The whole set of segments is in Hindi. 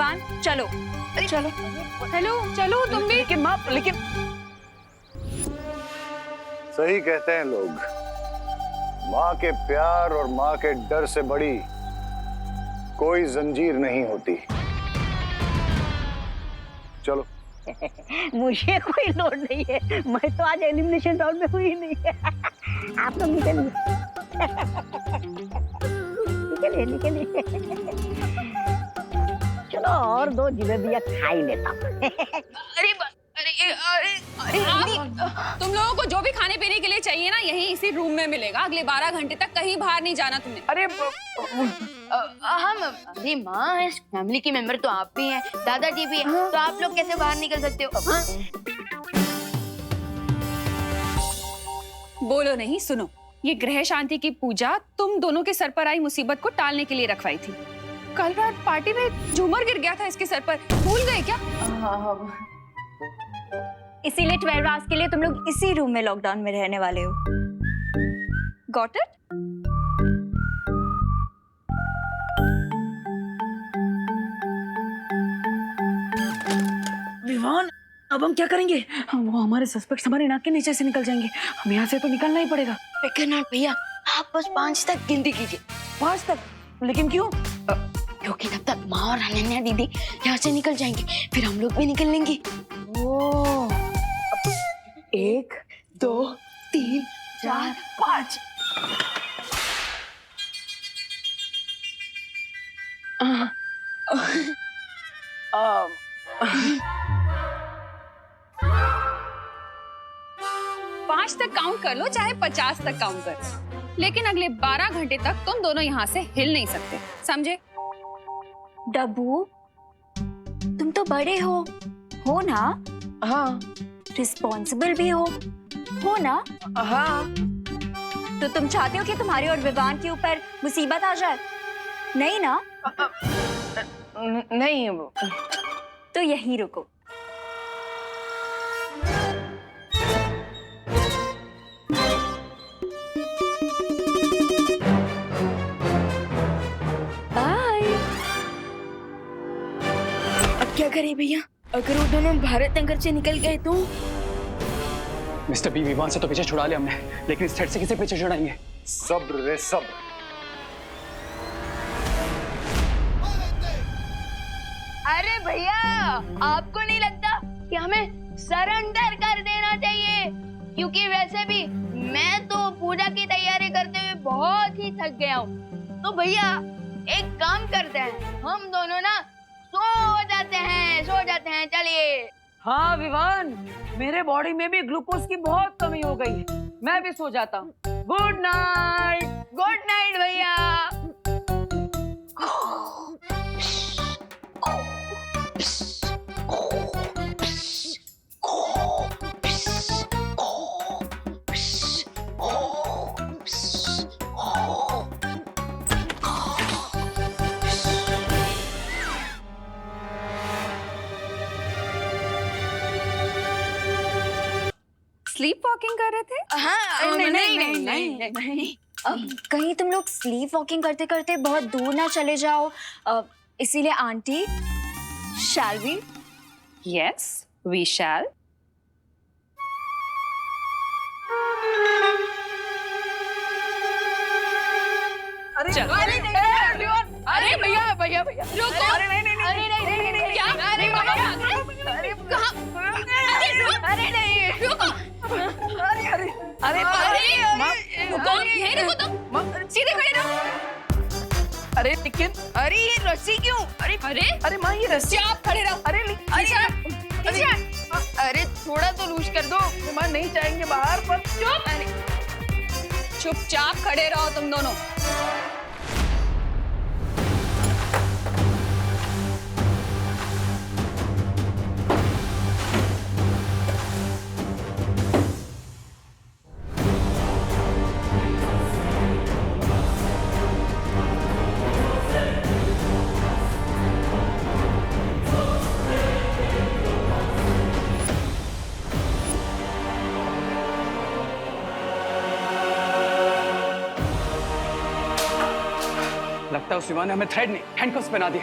विवान चलो चलो। हेलो चलो तुम भी। लेकिन माँ, लेकिन सही कहते हैं लोग, माँ के प्यार और माँ के डर से बड़ी कोई जंजीर नहीं होती। चलो। मुझे कोई लोड नहीं है, मैं तो आज एलिमिनेशन राउंड में हुई नहीं है। आप लोग निकलिए निकलिए निकलिए। चलो और दो जिलेबियाँ खा ही लेता हूँ। अरे तुम लोगों को जो भी खाने पीने के लिए चाहिए ना यहीं इसी रूम में मिलेगा। अगले 12 घंटे तक कहीं बाहर नहीं जाना तुमने। अरे हम अरे माँ, इस फैमिली की मेंबर तो आप भी हैं, दादाजी भी हैं, तो आप लोग कैसे बाहर निकल सकते हो? हाँ? बोलो नहीं, सुनो। ये ग्रह शांति की पूजा तुम दोनों के सर पर आई मुसीबत को टालने के लिए रखवाई थी। कल रात पार्टी में झूमर गिर गया था इसके सर पर, भूल गए क्या? इसीलिए 12 आवर्स के लिए तुम लोग इसी रूम में लॉकडाउन में रहने वाले हो। Got it? विवान, अब हम क्या करेंगे? वो हमारे सस्पेक्ट हमारे नाक के नीचे से निकल जाएंगे। हमें यहाँ से तो निकलना ही पड़ेगा। विक्रनाथ भैया, आप बस 5 तक गिनती कीजिए। 5 तक? लेकिन क्यों? क्योंकि तब तक माँ और अनन्या दीदी यहाँ से निकल जाएंगे, फिर हम लोग भी निकल लेंगे। ओ, 1 2 3 4 5। पाँच तक काउंट कर लो, चाहे 50 तक काउंट कर लो, लेकिन अगले 12 घंटे तक तुम दोनों यहाँ से हिल नहीं सकते, समझे? डब्बू, तुम तो बड़े हो ना? हाँ। रिस्पॉन्सिबल भी हो ना? हाँ। तो तुम चाहते हो कि तुम्हारे और विवान के ऊपर मुसीबत आ जाए? नहीं ना? नहीं। तो यहीं रुको। बाय। अब क्या करें भैया? अगर वो दोनों भारत नगर से निकल गए तो? मिस्टर बी, विवान से तो पीछे छुड़ा लिया हमने, लेकिन इस थ्रेड से किसे पीछे छुड़ाएंगे? सब्र रे सब्र। अरे भैया, आपको नहीं लगता कि हमें सरेंडर कर देना चाहिए? क्योंकि वैसे भी मैं तो पूजा की तैयारी करते हुए बहुत ही थक गया हूँ। तो भैया एक काम करते हैं, हम दोनों ना सो जाते हैं, चलिए। हाँ विवान, मेरे बॉडी में भी ग्लूकोज की बहुत कमी हो गई है, मैं भी सो जाता हूँ। गुड नाइट भैया। स्लीप वॉकिंग कर रहे थे? हाँ, नहीं। कहीं तुम लोग स्लीप वॉकिंग करते करते बहुत दूर ना चले जाओ, इसीलिए aunty, shall we? Yes, we shall. चलो। अरे भैया रुको। अरे नहीं क्या? अरे कहाँ? अरे नहीं रुको। अरे रुको, यहीं रुको तुम, सीधे खड़े रहो। अरे लेकिन अरे ये रस्सी क्यों? अरे माँ, ये रस्सी। आप खड़े रहो। अरे थोड़ा तो लूज कर दो। माँ नहीं जाएंगे बाहर, पर चुपचाप खड़े रहो तुम दोनों। लगता है उस विवान ने हमें थ्रेड नहीं, हैंडकफ्स पहना दिए।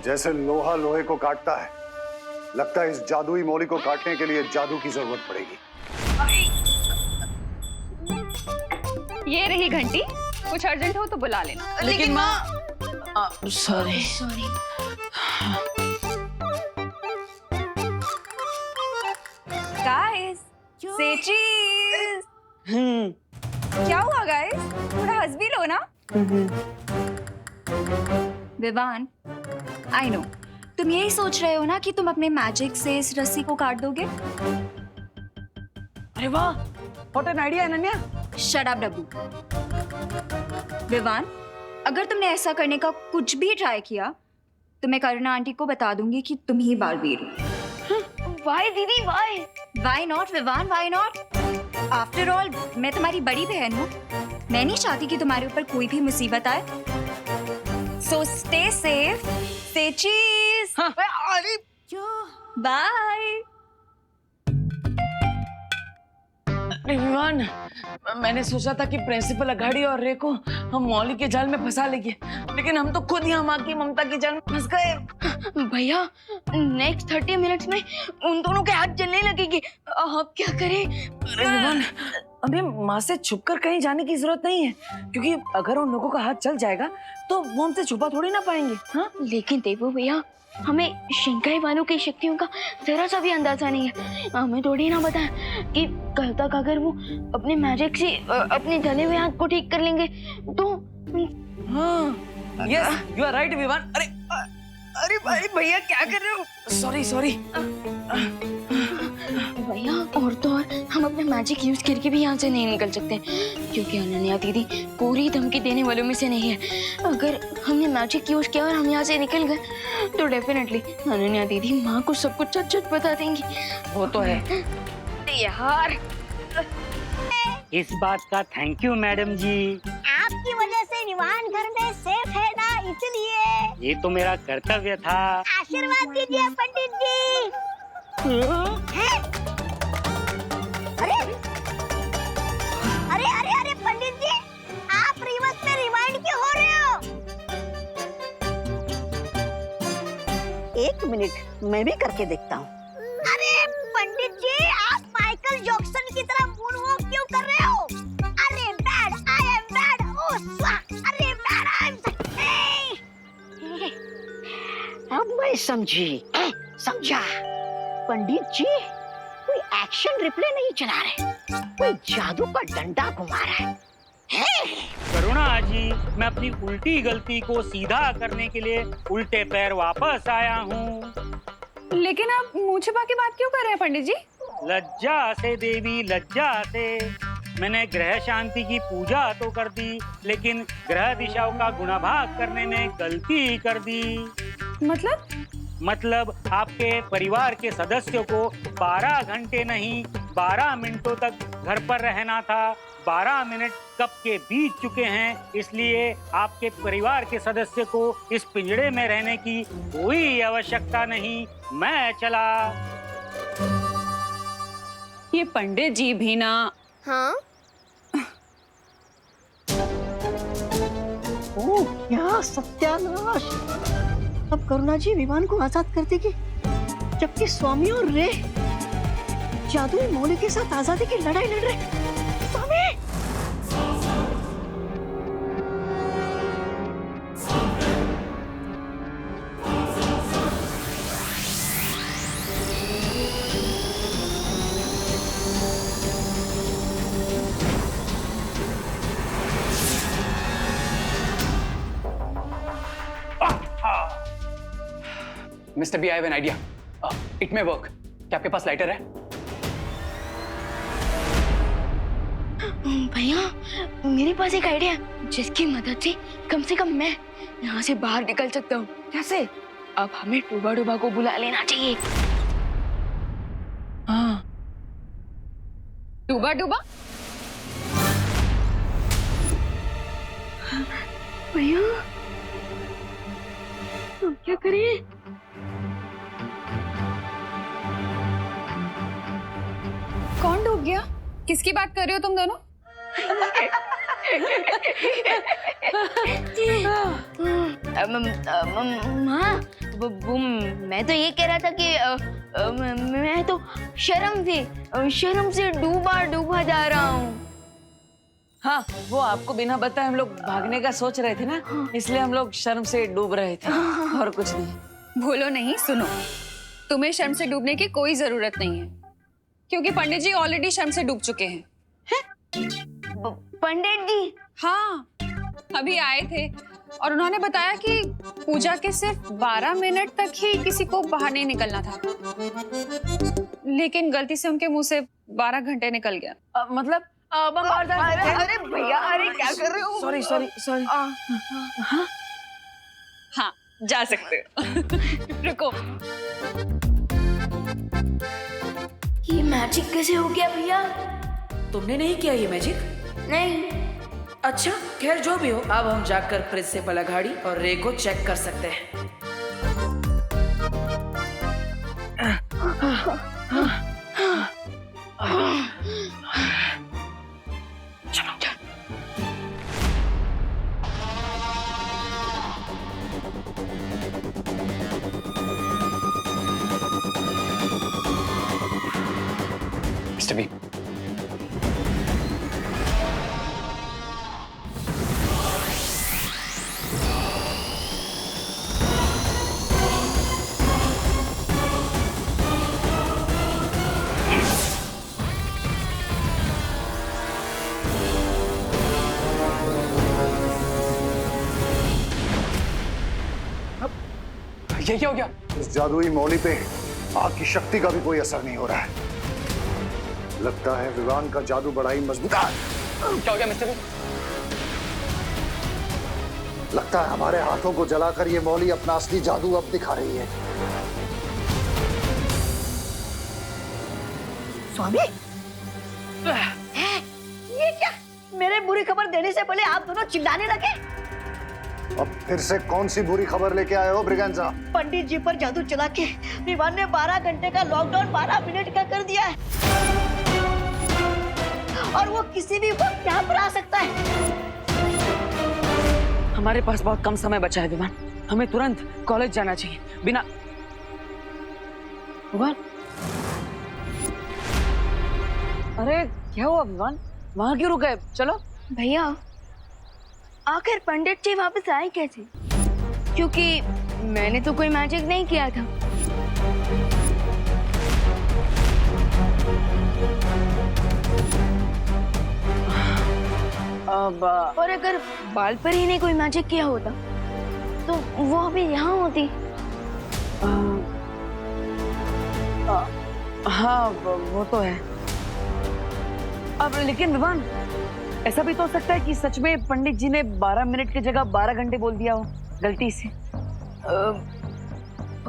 जैसे लोहा लोहे को काटता है, लगता है इस जादुई मौली को काटने के लिए जादू की जरूरत पड़ेगी। ये रही घंटी, कुछ अर्जेंट हो तो बुला लेना। लेकिन माँ, सॉरी। सॉरी। गाइस, से चीज। क्या हुआ गाइस? थोड़ा हंस भी लो ना। विवान, आई नो तुम यही सोच रहे हो ना कि तुम अपने मैजिक से इस रस्सी को काट दोगे। अरे वाह, what an idea Ananya. Shut up Dabbu. Vivaan, अगर तुमने ऐसा करने का कुछ भी ट्राई किया तो मैं करुणा आंटी को बता दूंगी कि तुम ही बालवीर हो। वाई दीदी why? Why not, Vivaan? Why not? After all, मैं तुम्हारी बड़ी बहन हूँ। मैं नहीं चाहती कि तुम्हारे ऊपर कोई भी मुसीबत आए। So stay safe. Say cheese. अरे Bye. विवान, मैंने सोचा था कि प्रिंसिपल अघाड़ी और रे को हम मौली के जाल में फंसा लेंगे, लेकिन हम तो खुद ही हम माँ की ममता के जाल में फंस गए। भैया, नेक्स्ट 30 मिनट्स में उन दोनों के हाथ जलने लगेंगे। अब क्या करें? अरे विवान, हमें माँ से छुपकर कहीं जाने की जरूरत नहीं है, क्योंकि अगर उन लोगों का हाथ जल जाएगा तो वो हमसे छुपा थोड़ी ना पाएंगे। हाँ, लेकिन देवो भैया, हमें शिंकाई वालों की शक्तियों का जरा सा भी अंदाजा नहीं है। हमें थोड़ी ना पता है कि कल तक अगर वो अपने मैजिक से अपने जले हुए हाथ को ठीक कर लेंगे तो। हाँ, yes, you are right Vivaan. अरे अरे भाई भैया, क्या कर रहे हो? Sorry sorry. भैया, और तो और हम अपने मैजिक यूज करके भी यहाँ से नहीं निकल सकते, क्योंकि अनन्या दीदी पूरी धमकी देने वालों में से नहीं है। अगर हमने मैजिक यूज किया और हम यहाँ से निकल गए तो डेफिनेटली अनन्या दीदी माँ को सब कुछ सच बता देंगी। वो तो है यार, इस बात का थैंक यू मैडम जी। आपकी वजह से विवान घर में सेफ है ना, इसलिए ये तो मेरा कर्तव्य था। आशीर्वाद दीजिए पंडित जी। हैं? अरे अरे अरे अरे पंडित जी, आप रिवर्स में रिवाइंड क्यों हो रहे हो? एक मिनट, मैं भी करके देखता हूँ। अरे पंडित जी, आप माइकल जैक्सन की तरह मूनवॉक क्यों कर रहे हो? अरे बैड, आई एम बैड। ओह स्वाहा, अरे बैड, आई एम। अब मैं समझा। पंडित जी कोई एक्शन रिप्ले नहीं चला रहे, कोई जादू का डंडा घुमा रहा है। करुणा जी, मैं अपनी उल्टी गलती को सीधा करने के लिए उल्टे पैर वापस आया हूँ। लेकिन आप मुंह छिपा के बात क्यों कर रहे हैं पंडित जी? लज्जा से देवी, लज्जा से। मैंने ग्रह शांति की पूजा तो कर दी, लेकिन ग्रह दिशाओं का गुणाभाग करने में गलती कर दी। मतलब आपके परिवार के सदस्यों को 12 घंटे नहीं 12 मिनटों तक घर पर रहना था। 12 मिनट कब के बीत चुके हैं, इसलिए आपके परिवार के सदस्य को इस पिंजड़े में रहने की कोई आवश्यकता नहीं। मैं चला। ये पंडित जी भी ना। हाँ, ओह क्या सत्यानाश! अब करुणा जी विमान को आजाद कर देगी, जबकि स्वामी और रे जादुई मौली के साथ आजादी की लड़ाई लड़ रहे। स्वामी! Mister B, I have an idea. It may work. क्या आपके पास लाइटर है? भैया, मेरे पास एक आइडिया है जिसकी मदद से कम मैं यहाँ से बाहर निकल सकता हूँ। कैसे? अब हमें टूबा डूबा को बुला लेना चाहिए। हाँ, डूबा डूबा? भैया, हम क्या करें? कौन डूब गया? किसकी बात कर रहे हो तुम दोनों? हाँ। हाँ वो मैं तो ये कह रहा था कि मैं तो शर्म से डूबा डूबा जा रहा हूँ। हाँ, वो आपको बिना बताए हम लोग भागने का सोच रहे थे ना, इसलिए हम लोग शर्म से डूब रहे थे और कुछ नहीं। बोलो नहीं, सुनो, तुम्हें शर्म से डूबने की कोई जरूरत नहीं है, क्योंकि पंडित जी ऑलरेडी शर्म से डूब चुके हैं। पंडित जी? हाँ, अभी आए थे और उन्होंने बताया कि पूजा के सिर्फ 12 मिनट तक ही किसी को बाहर नहीं निकलना था, लेकिन गलती से उनके मुंह से 12 घंटे निकल गया। मतलब अरे भैया, अरे क्या कर रहे हो? सॉरी। हाँ, जा सकते हो। रुको, ये मैजिक कैसे हो गया भैया? तुमने नहीं किया ये मैजिक? नहीं। अच्छा, खैर जो भी हो, अब हम जाकर प्रिंसिपल अघाड़ी और रे को चेक कर सकते हैं। मिस्टर बी, ये क्या हो गया? इस जादुई मौली पे आग की शक्ति का भी कोई असर नहीं हो रहा है। लगता है विवान का जादू बड़ा ही मजबूत है। क्या हो गया मिस्टर बी? लगता है हमारे हाथों को जलाकर ये मौली अपना असली जादू अब दिखा रही है। स्वामी, ये क्या? मेरे बुरी खबर देने से पहले आप दोनों चिल्लाने लगे। अब फिर से कौन सी बुरी खबर लेके आए हो ब्रिगेंजा? पंडित जी पर जादू चला के विवान ने 12 घंटे का लॉकडाउन 12 मिनट का कर दिया है, और वो किसी भी वक्त यहाँ पर आ सकता है। हमारे पास बहुत कम समय बचा है विवान, हमें तुरंत कॉलेज जाना चाहिए। बिना विवान, अरे क्या हुआ विवान? वहां क्यों रुक गए? चलो। भैया, आखिर पंडित जी वापस आए कैसे? क्योंकि मैंने तो कोई मैजिक नहीं किया था। अब और अगर बाल पर ही ने कोई मैजिक किया होता तो वो अभी यहाँ होती। हाँ, वो तो है। अब लेकिन विवान, ऐसा भी तो हो सकता है कि सच में पंडित जी ने 12 मिनट की जगह 12 घंटे बोल दिया हो गलती से।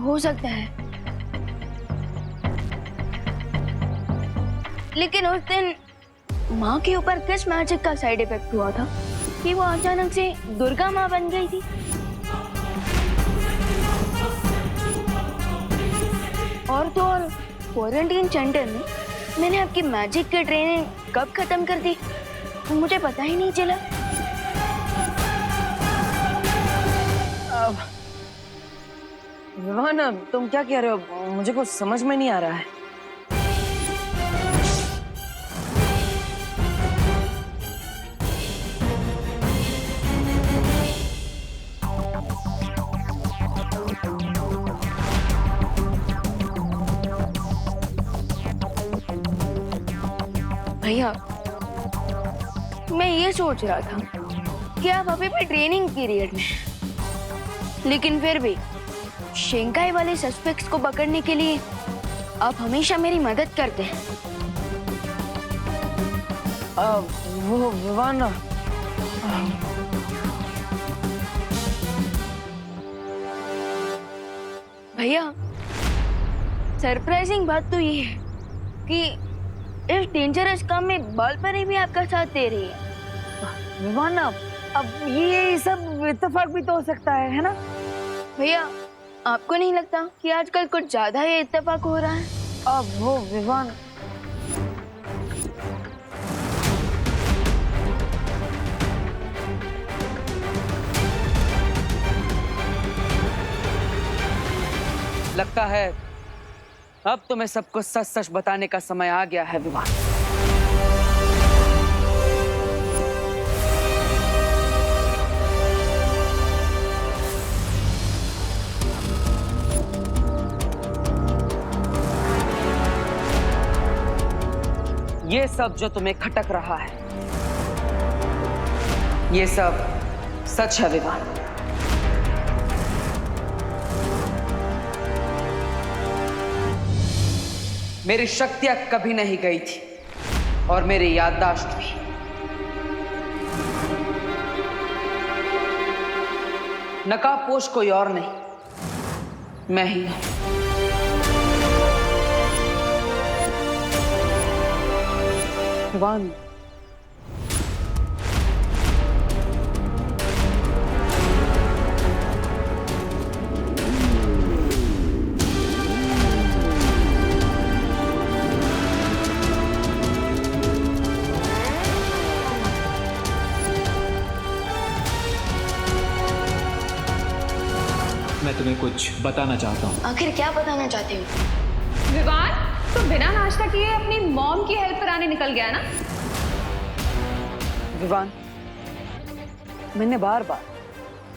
हो सकता है, लेकिन उस दिन माँ के ऊपर किस मैजिक का साइड इफेक्ट हुआ था कि वो अचानक से दुर्गा माँ बन गई थी? और तो और क्वारंटीन सेंटर में मैंने आपकी मैजिक की ट्रेनिंग कब खत्म कर दी मुझे पता ही नहीं चला। विवान, तुम क्या कह रहे हो? मुझे कुछ समझ में नहीं आ रहा है। भैया, मैं ये सोच रहा था कि आप अभी भी ट्रेनिंग पीरियड में, लेकिन फिर भी शेंकाई वाले सस्पेक्ट्स को पकड़ने के लिए आप हमेशा मेरी मदद करते हैं। वो विवान, भैया, सरप्राइजिंग बात तो ये है कि इस डेंजरस काम में बालपरी भी आपका साथ दे रही है। विवान, अब ये सब इत्तेफाक भी तो हो सकता है ना? भैया, आपको नहीं लगता कि आजकल कुछ ज्यादा ही इत्तेफाक हो रहा है? अब वो विवान, लगता है अब तुम्हें सबको सच सच बताने का समय आ गया है विवान। ये सब जो तुम्हें खटक रहा है, ये सब सच है विवान। मेरी शक्तियां कभी नहीं गई थी और मेरी याददाश्त भी। नकाबपोश कोई और नहीं, मैं ही हूं। विवान, मैं तुम्हें कुछ बताना चाहता हूँ। आखिर क्या बताना चाहते हो? विवान, तो बिना नाश्ता किए अपनी मॉम की हेल्प कराने निकल गया ना? विवान, मैंने बार बार,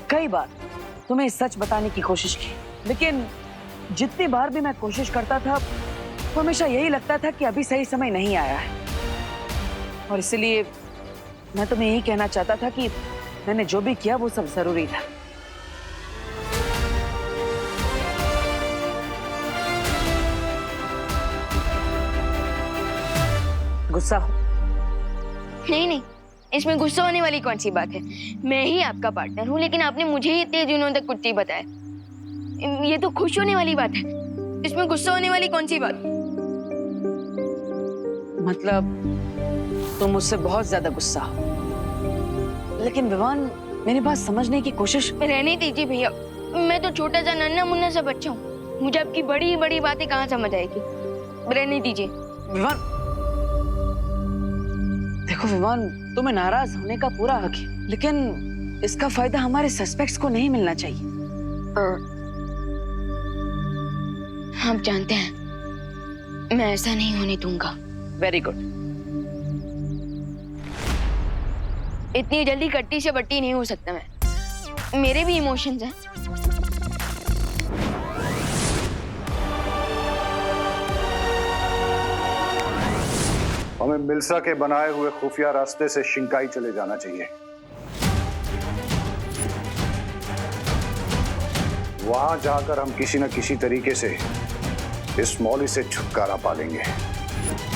कई बार तुम्हें सच बताने की कोशिश की, लेकिन जितनी बार भी मैं कोशिश करता था तो हमेशा यही लगता था कि अभी सही समय नहीं आया है। और इसलिए मैं तुम्हें यही कहना चाहता था कि मैंने जो भी किया वो सब जरूरी था। गुस्सा हो? नहीं नहीं, इसमें गुस्सा होने वाली कौन सी बात है? मैं ही आपका पार्टनर हूँ, लेकिन आपने मुझे ही इतने दिनों तक कुछ नहीं बताया। ये तो खुश होने वाली बात है, इसमें गुस्सा होने वाली कौन सी बात? मतलब तुम मुझसे बहुत ज्यादा गुस्सा हो। लेकिन विवान, मेरी बात समझने की कोशिश। रहने दीजिए भैया, मैं तो छोटा सा नन्ना मुन्ना सा बच्चा हूँ, मुझे आपकी बड़ी बड़ी बातें कहाँ समझ आएगी। रहने दीजिए। विवान, देखो विवान, तुम्हें नाराज होने का पूरा हक है, लेकिन इसका फायदा हमारे सस्पेक्ट्स को नहीं मिलना चाहिए। आप जानते हैं मैं ऐसा नहीं होने दूंगा। Very good. इतनी जल्दी कट्टी से बट्टी नहीं हो सकता मैं, मेरे भी इमोशंस हैं। हमें मिल्सा के बनाए हुए खुफिया रास्ते से शिंकाई चले जाना चाहिए। वहां जाकर हम किसी न किसी तरीके से इस मौली से छुटकारा पा लेंगे।